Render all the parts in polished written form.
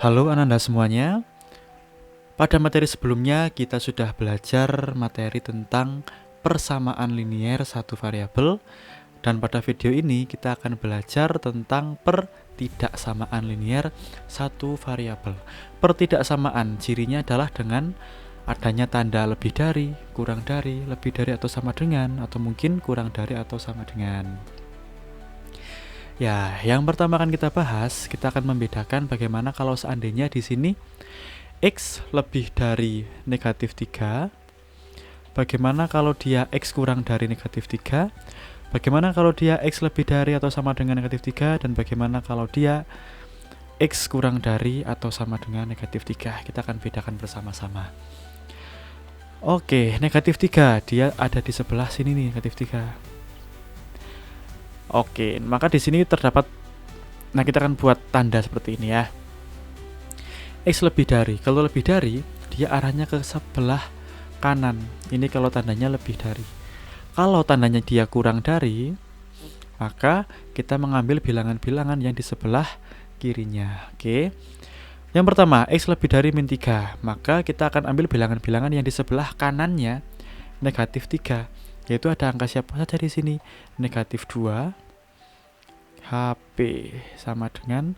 Halo Ananda semuanya. Pada materi sebelumnya kita sudah belajar materi tentang persamaan linier satu variabel, dan pada video ini kita akan belajar tentang pertidaksamaan linier satu variabel. Pertidaksamaan cirinya adalah dengan adanya tanda lebih dari, kurang dari, lebih dari atau sama dengan, atau mungkin kurang dari atau sama dengan. Ya, yang pertama akan kita bahas, kita akan membedakan bagaimana kalau seandainya di sini X lebih dari negatif 3. Bagaimana kalau dia X kurang dari negatif 3? Bagaimana kalau dia X lebih dari atau sama dengan negatif 3? Dan bagaimana kalau dia X kurang dari atau sama dengan negatif 3? Kita akan bedakan bersama-sama. Oke, negatif 3 dia ada di sebelah sini nih, negatif 3. Oke, maka di sini terdapat, nah kita akan buat tanda seperti ini ya. X lebih dari, kalau lebih dari dia arahnya ke sebelah kanan. Ini kalau tandanya lebih dari. Kalau tandanya dia kurang dari, maka kita mengambil bilangan-bilangan yang di sebelah kirinya. Oke. Yang pertama, X lebih dari min 3, maka kita akan ambil bilangan-bilangan yang di sebelah kanannya negatif 3, yaitu ada angka siapa saja di sini? Negatif 2, HP sama dengan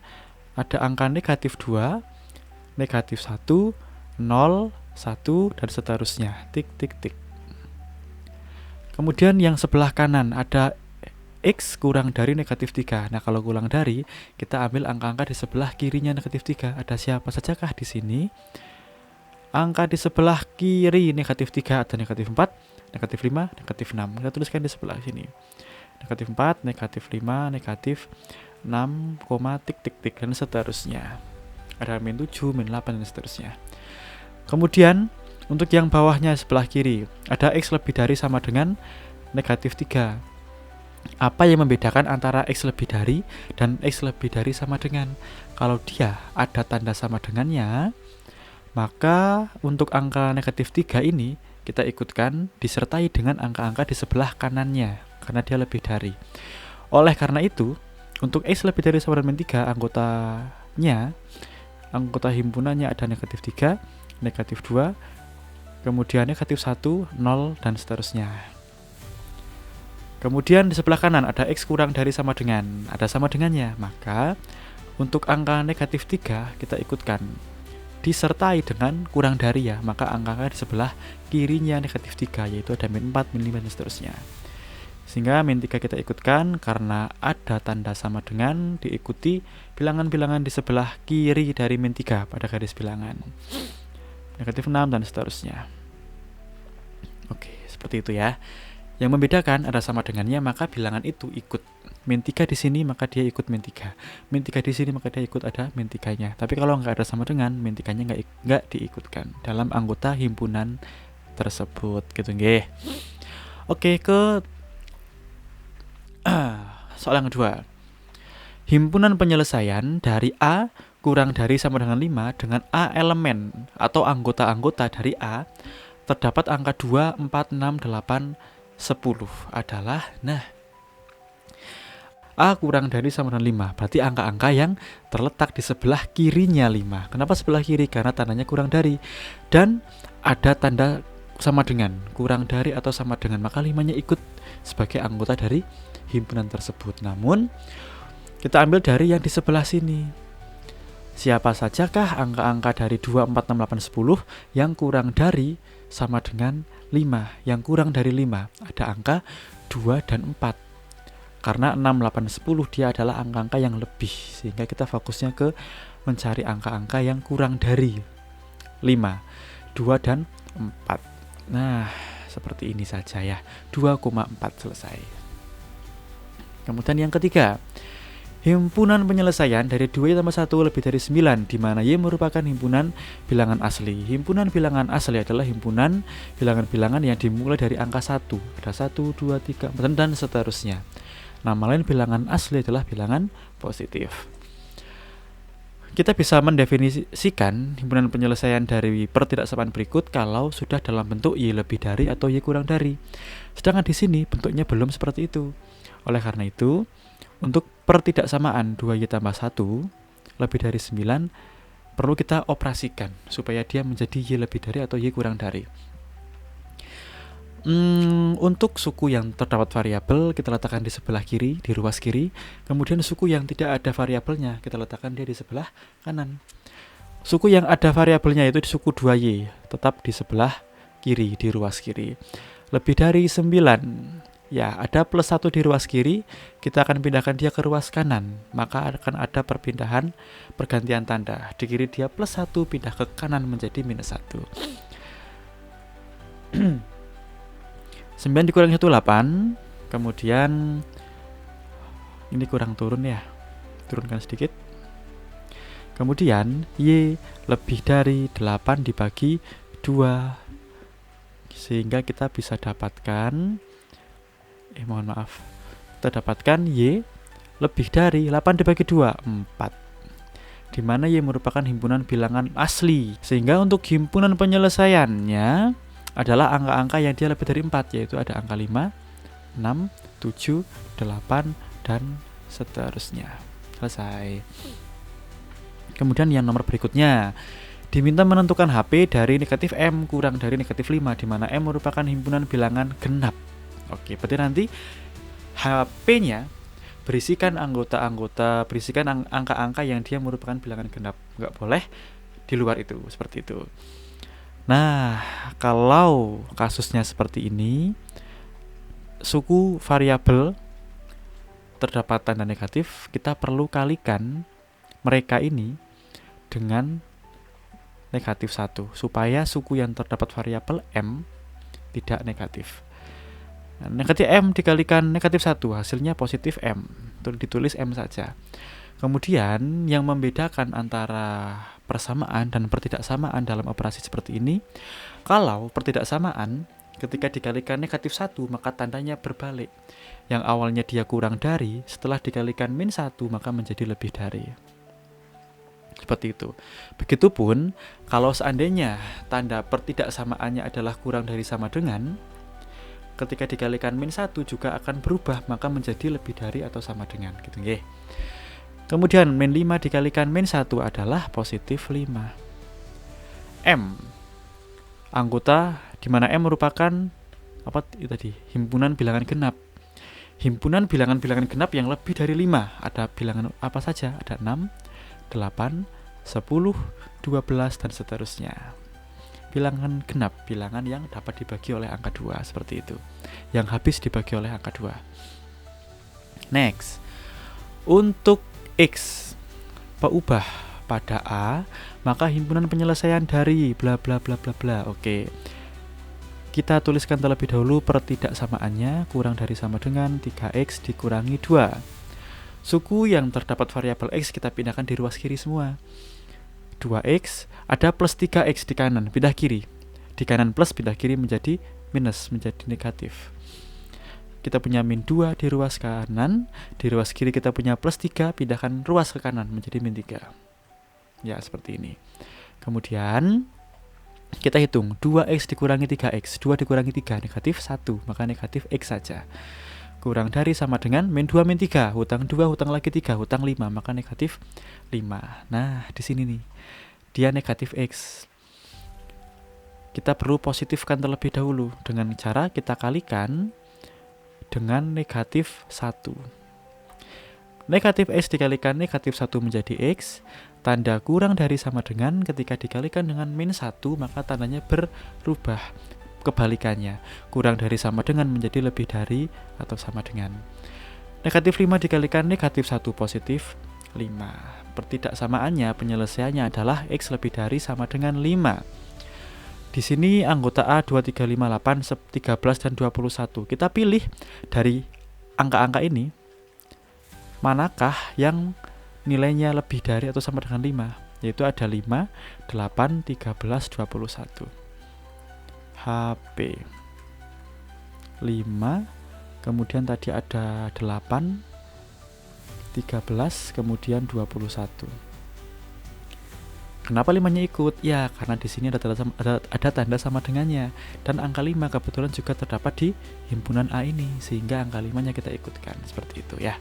ada angka negatif 2, negatif 1, 0, 1, dan seterusnya. Tik, tik, tik. Kemudian yang sebelah kanan ada X kurang dari negatif 3. Nah, kalau kurang dari, kita ambil angka-angka di sebelah kirinya negatif 3. Ada siapa sajakah di sini? Angka di sebelah kiri negatif 3 ada negatif 4, negatif 5, negatif 6. Kita tuliskan di sebelah sini. Negatif 4, negatif 5, negatif 6, tik, tik, tik, dan seterusnya. Ada min 7, min 8, dan seterusnya. Kemudian untuk yang bawahnya sebelah kiri ada X lebih dari sama dengan negatif 3. Apa yang membedakan antara X lebih dari dan X lebih dari sama dengan? Kalau dia ada tanda sama dengannya, maka untuk angka negatif 3 ini kita ikutkan disertai dengan angka-angka di sebelah kanannya, karena dia lebih dari. Oleh karena itu, untuk X lebih dari sama dengan min 3, anggota himpunannya ada negatif 3, negatif 2, kemudian negatif 1, 0, dan seterusnya. Kemudian di sebelah kanan ada X kurang dari sama dengan, ada sama dengannya, maka untuk angka negatif 3 kita ikutkan disertai dengan kurang dari ya, maka angka di sebelah kirinya negatif 3, yaitu ada min 4, min 5, dan seterusnya. Sehingga min 3 kita ikutkan karena ada tanda sama dengan, diikuti bilangan-bilangan di sebelah kiri dari min 3 pada garis bilangan. Negatif 6 dan seterusnya. Oke, seperti itu ya. Yang membedakan ada sama dengannya, maka bilangan itu ikut. Min 3 di sini maka dia ikut min 3. Min 3 di sini maka dia ikut ada min 3-nya. Tapi kalau nggak ada sama dengan, min 3-nya nggak diikutkan dalam anggota himpunan tersebut gitu nggih. Oke, ke soal yang kedua. Himpunan penyelesaian dari A kurang dari sama dengan 5 dengan A elemen atau anggota-anggota dari A terdapat angka 2, 4, 6, 8, 10 adalah, nah, A kurang dari sama dengan 5, berarti angka-angka yang terletak di sebelah kirinya 5. Kenapa sebelah kiri? Karena tandanya kurang dari, dan ada tanda sama dengan, kurang dari atau sama dengan, maka 5-nya ikut sebagai anggota dari himpunan tersebut. Namun kita ambil dari yang di sebelah sini. Siapa sajakah angka-angka dari 2, 4, 6, 8, 10 yang kurang dari sama dengan 5? Yang kurang dari 5 ada angka 2 dan 4. Karena 6, 8, 10 dia adalah angka-angka yang lebih, sehingga kita fokusnya ke mencari angka-angka yang kurang dari 5, 2 dan 4. Nah, seperti ini saja ya. 2,4 selesai. Kemudian yang ketiga, himpunan penyelesaian dari 2 tambah 1 lebih dari 9, di mana Y merupakan himpunan bilangan asli. Himpunan bilangan asli adalah himpunan bilangan-bilangan yang dimulai dari angka 1. Ada 1, 2, 3, 4, dan seterusnya. Nama lain bilangan asli adalah bilangan positif. Kita bisa mendefinisikan himpunan penyelesaian dari pertidaksamaan berikut kalau sudah dalam bentuk Y lebih dari atau Y kurang dari. Sedangkan di sini bentuknya belum seperti itu. Oleh karena itu, untuk pertidaksamaan 2Y tambah 1 lebih dari 9, perlu kita operasikan supaya dia menjadi Y lebih dari atau Y kurang dari. Untuk suku yang terdapat variabel kita letakkan di sebelah kiri, di ruas kiri. Kemudian suku yang tidak ada variabelnya kita letakkan dia di sebelah kanan. Suku yang ada variabelnya itu di suku 2Y, tetap di sebelah kiri, di ruas kiri. Lebih dari 9, ya ada plus 1 di ruas kiri, kita akan pindahkan dia ke ruas kanan. Maka akan ada pergantian tanda. Di kiri dia plus 1, pindah ke kanan menjadi minus 1. 9 dikurangi 1, 8. Kemudian ini kurang turun ya, turunkan sedikit. Kemudian Y lebih dari 8 dibagi 2, sehingga kita bisa dapatkan kita dapatkan Y lebih dari 8 dibagi 2, 4, di mana Y merupakan himpunan bilangan asli, sehingga untuk himpunan penyelesaiannya adalah angka-angka yang dia lebih dari 4, yaitu ada angka 5, 6, 7, 8, dan seterusnya. Selesai. Kemudian yang nomor berikutnya, diminta menentukan HP dari negatif M kurang dari negatif 5, di mana M merupakan himpunan bilangan genap. Oke, berarti nanti HP-nya berisikan angka-angka yang dia merupakan bilangan genap. Nggak boleh di luar itu, seperti itu. Nah, kalau kasusnya seperti ini, suku variabel terdapat tanda negatif, kita perlu kalikan mereka ini dengan negatif 1, supaya suku yang terdapat variabel M tidak negatif. Nah, negatif M dikalikan negatif 1, hasilnya positif M, ditulis M saja. Kemudian yang membedakan antara persamaan dan pertidaksamaan dalam operasi seperti ini, kalau pertidaksamaan ketika dikalikan negatif 1 maka tandanya berbalik. Yang awalnya dia kurang dari, setelah dikalikan min 1 maka menjadi lebih dari. Seperti itu. Begitupun kalau seandainya tanda pertidaksamaannya adalah kurang dari sama dengan, ketika dikalikan min 1 juga akan berubah, maka menjadi lebih dari atau sama dengan, gitu nggih. Kemudian min 5 dikalikan min 1 adalah positif 5. M, anggota di mana M merupakan apa tadi? Himpunan bilangan genap. Himpunan bilangan-bilangan genap yang lebih dari 5. Ada bilangan apa saja? Ada 6, 8, 10, 12, dan seterusnya. Bilangan genap, bilangan yang dapat dibagi oleh angka 2, seperti itu. Yang habis dibagi oleh angka 2. Next, untuk X berubah pada A, maka himpunan penyelesaian dari bla bla bla bla bla. Oke. Kita tuliskan terlebih dahulu pertidaksamaannya, kurang dari sama dengan 3X dikurangi 2. Suku yang terdapat variabel X kita pindahkan di ruas kiri semua. 2X, ada plus 3X di kanan, pindah kiri. Di kanan plus, pindah kiri menjadi minus, menjadi negatif. Kita punya min 2 di ruas kanan, di ruas kiri kita punya plus 3, pindahkan ruas ke kanan menjadi min 3. Ya, seperti ini. Kemudian kita hitung 2X dikurangi 3X, 2 dikurangi 3, negatif 1, maka negatif X saja. Kurang dari sama dengan min 2 min 3, hutang 2, hutang lagi 3, hutang 5, maka negatif 5. Nah, di sini nih, dia negatif X. Kita perlu positifkan terlebih dahulu dengan cara kita kalikan dengan negatif 1. Negatif X dikalikan negatif 1 menjadi X. Tanda kurang dari sama dengan ketika dikalikan dengan min 1, maka tandanya berubah. Kebalikannya, kurang dari sama dengan menjadi lebih dari atau sama dengan. Negatif 5 dikalikan negatif 1 positif 5. Pertidaksamaannya, penyelesaiannya adalah X lebih dari sama dengan 5. Di sini anggota A 2, 3, 5, 8, 13, dan 21. Kita pilih dari angka-angka ini, manakah yang nilainya lebih dari atau sama dengan 5, yaitu ada 5, 8, 13, 21. HP 5, kemudian tadi ada 8, 13, kemudian 21. Kenapa 5-nya ikut? Ya, karena di sini ada tanda sama dengannya, dan angka 5 kebetulan juga terdapat di himpunan A ini, sehingga angka 5-nya kita ikutkan, seperti itu ya.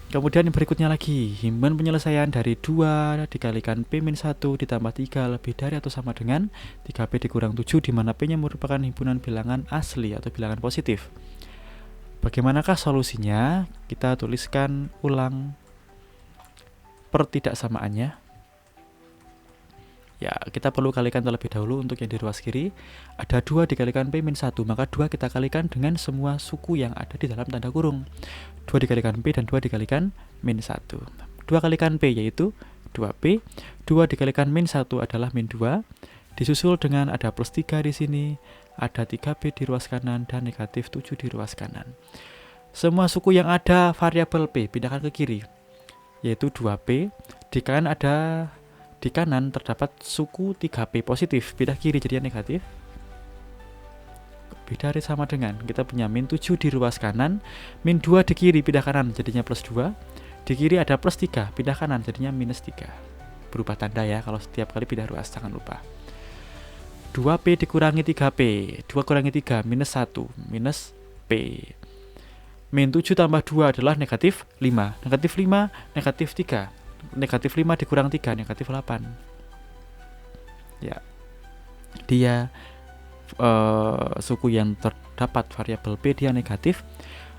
Kemudian yang berikutnya lagi, himpunan penyelesaian dari 2 dikalikan P-1 ditambah 3 lebih dari atau sama dengan 3P dikurang 7, di mana P-nya merupakan himpunan bilangan asli atau bilangan positif. Bagaimanakah solusinya? Kita tuliskan ulang pertidaksamaannya. Ya, kita perlu kalikan terlebih dahulu untuk yang di ruas kiri. Ada 2 dikalikan P-1, maka 2 kita kalikan dengan semua suku yang ada di dalam tanda kurung. 2 dikalikan P dan 2 dikalikan min 1. 2 kalikan P yaitu 2P. 2 dikalikan min 1 adalah min 2. Disusul dengan ada plus 3 di sini, ada 3P di ruas kanan dan negatif 7 di ruas kanan. Semua suku yang ada variabel P pindahkan ke kiri, yaitu 2P. Di kanan terdapat suku 3P positif, pindah kiri jadinya negatif. Lebih dari sama dengan, kita punya min 7 di ruas kanan, min 2 di kiri pindah kanan jadinya plus 2. Di kiri ada plus 3, pindah kanan jadinya minus 3. Berubah tanda ya kalau setiap kali pindah ruas, jangan lupa. 2P dikurangi 3P, 2 kurangi 3 minus 1, minus P. Min 7 tambah 2 adalah negatif 5. Negatif 5, negatif 3. Negatif 5 dikurang 3, negatif 8. Ya, dia suku yang terdapat variabel P dia negatif.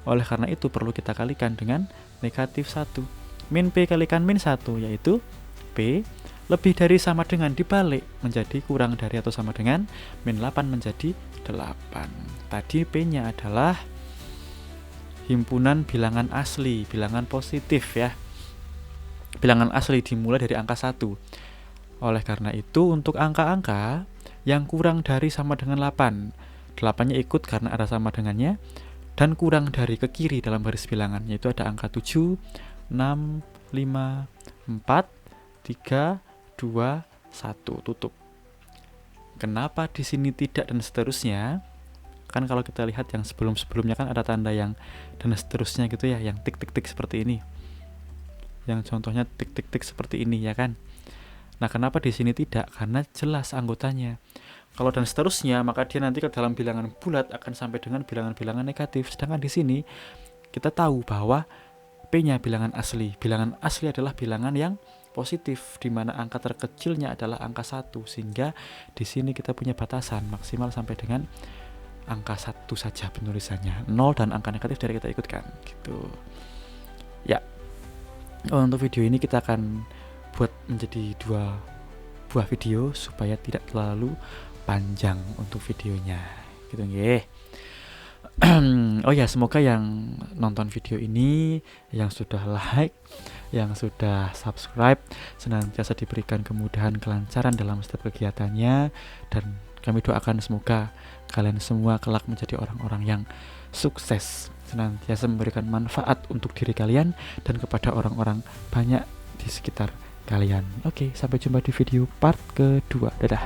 Oleh karena itu perlu kita kalikan dengan negatif 1. Min P kalikan min 1 yaitu P lebih dari sama dengan dibalik menjadi kurang dari atau sama dengan min 8 menjadi 8. Tadi P-nya adalah himpunan bilangan asli, bilangan positif ya. Bilangan asli dimulai dari angka 1. Oleh karena itu untuk angka-angka yang kurang dari sama dengan 8, 8-nya ikut karena ada sama dengannya, dan kurang dari ke kiri dalam baris bilangan, yaitu ada angka 7, 6, 5, 4, 3, 2, 1, tutup. Kenapa di sini tidak dan seterusnya? Kan kalau kita lihat yang sebelum-sebelumnya kan ada tanda yang dan seterusnya gitu ya, yang tik-tik-tik seperti ini. Yang contohnya tik-tik-tik seperti ini ya kan. Nah, kenapa di sini tidak? Karena jelas anggotanya. Kalau dan seterusnya, maka dia nanti ke dalam bilangan bulat akan sampai dengan bilangan-bilangan negatif. Sedangkan di sini kita tahu bahwa P-nya bilangan asli. Bilangan asli adalah bilangan yang positif, di mana angka terkecilnya adalah angka 1, sehingga di sini kita punya batasan maksimal sampai dengan angka 1 saja penulisannya. 0 dan angka negatif dari kita ikutkan gitu. Ya. Untuk video ini kita akan buat menjadi 2 buah video supaya tidak terlalu panjang untuk videonya gitu nggih. Oh ya, semoga yang nonton video ini, yang sudah like, yang sudah subscribe, senantiasa diberikan kemudahan, kelancaran dalam setiap kegiatannya, dan kami doakan semoga kalian semua kelak menjadi orang-orang yang sukses, senantiasa memberikan manfaat untuk diri kalian dan kepada orang-orang banyak di sekitar kalian. Oke, sampai jumpa di video part kedua. Dadah.